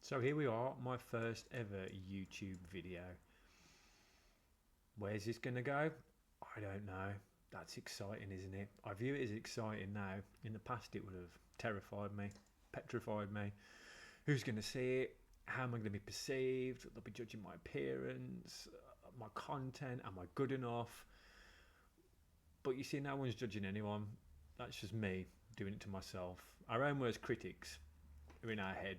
So here we are, my first ever YouTube video. Where's this going to go? I don't know. That's exciting, isn't it? I view it as exciting now. In the past, it would have terrified me, petrified me. Who's going to see it? How am I going to be perceived? They'll be judging my appearance, my content. Am I good enough? But you see, no one's judging anyone. That's just me doing it to myself. Our own worst critics are in our head.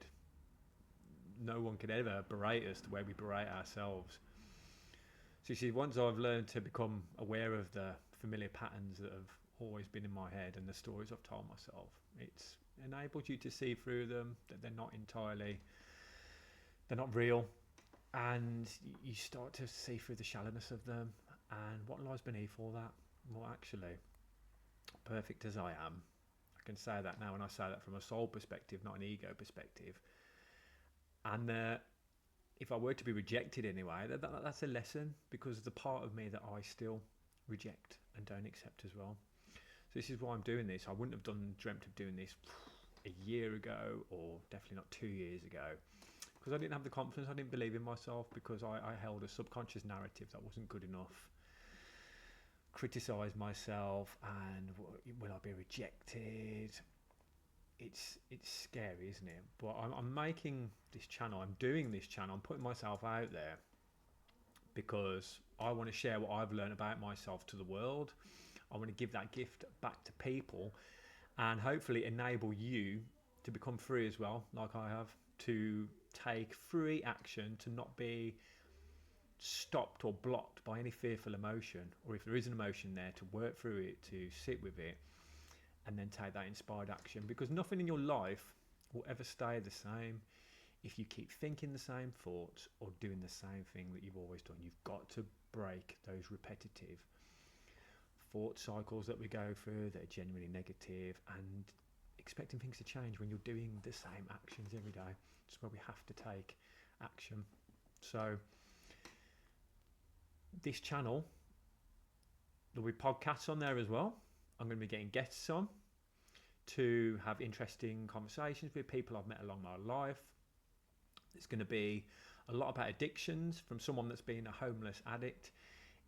No one could ever berate us the way we berate ourselves. So you see, once I've learned to become aware of the familiar patterns that have always been in my head and the stories I've told myself, it's enabled you to see through them, that they're not real, and you start to see through the shallowness of them and what lies beneath all that. Well, actually, perfect as I am, I can say that now, and I say that from a soul perspective, not an ego perspective. And if I were to be rejected anyway, that's a lesson, because the part of me that I still reject and don't accept as well. So this is why I'm doing this. I wouldn't have dreamt of doing this a year ago, or definitely not 2 years ago, because I didn't have the confidence. I didn't believe in myself, because I held a subconscious narrative that wasn't good enough. Criticise myself, and will I be rejected? It's scary, isn't it? But I'm making this channel, I'm doing this channel, I'm putting myself out there because I want to share what I've learned about myself to the world. I want to give that gift back to people, and hopefully enable you to become free as well, like I have, to take free action, to not be stopped or blocked by any fearful emotion, or if there is an emotion there, to work through it, to sit with it, and then take that inspired action. Because nothing in your life will ever stay the same if you keep thinking the same thoughts or doing the same thing that you've always done. You've got to break those repetitive thought cycles that we go through that are genuinely negative, and expecting things to change when you're doing the same actions every day. It's where we have to take action. So this channel, there'll be podcasts on there as well. I'm going to be getting guests on to have interesting conversations with people I've met along my life. It's going to be a lot about addictions, from someone that's been a homeless addict,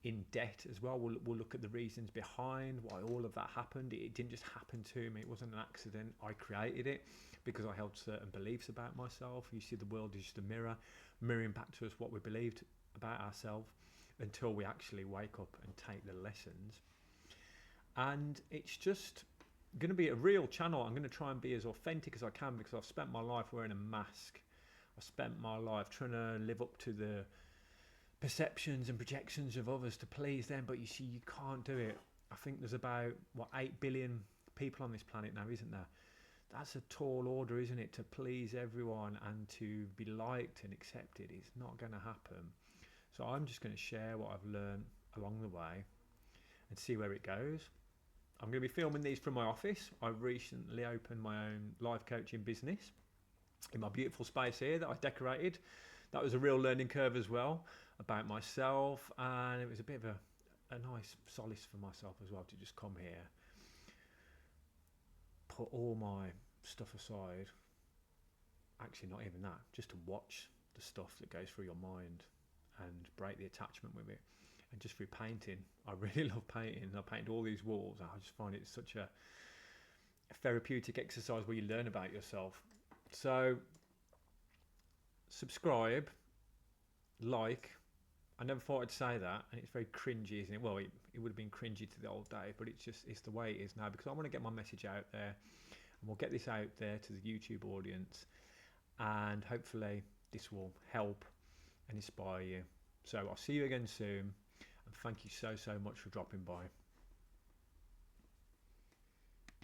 in debt as well. We'll look at the reasons behind why all of that happened. It didn't just happen to me. It wasn't an accident. I created it because I held certain beliefs about myself. You see, the world is just a mirror, mirroring back to us what we believed about ourselves, until we actually wake up and take the lessons. And it's just going to be a real channel. I'm going to try and be as authentic as I can, because I've spent my life wearing a mask. I've spent my life trying to live up to the perceptions and projections of others to please them, but you see, you can't do it. I think there's about 8 billion people on this planet now, isn't there? That's a tall order, isn't it, to please everyone and to be liked and accepted. It's not going to happen. So I'm just going to share what I've learned along the way and see where it goes. I'm going to be filming these from my office. I've recently opened my own life coaching business in my beautiful space here that I decorated. That was a real learning curve as well, about myself, and it was a bit of a nice solace for myself as well, to just come here, put all my stuff aside, actually not even that, just to watch the stuff that goes through your mind and break the attachment with it. And just through painting, I really love painting. I painted all these walls. I just find it such a therapeutic exercise where you learn about yourself. So subscribe, like. I never thought I'd say that, and it's very cringy, isn't it? Well, it would have been cringy to the old day, but it's the way it is now, because I want to get my message out there, and we'll get this out there to the YouTube audience, and hopefully this will help and inspire you. So I'll see you again soon, and thank you so much for dropping by.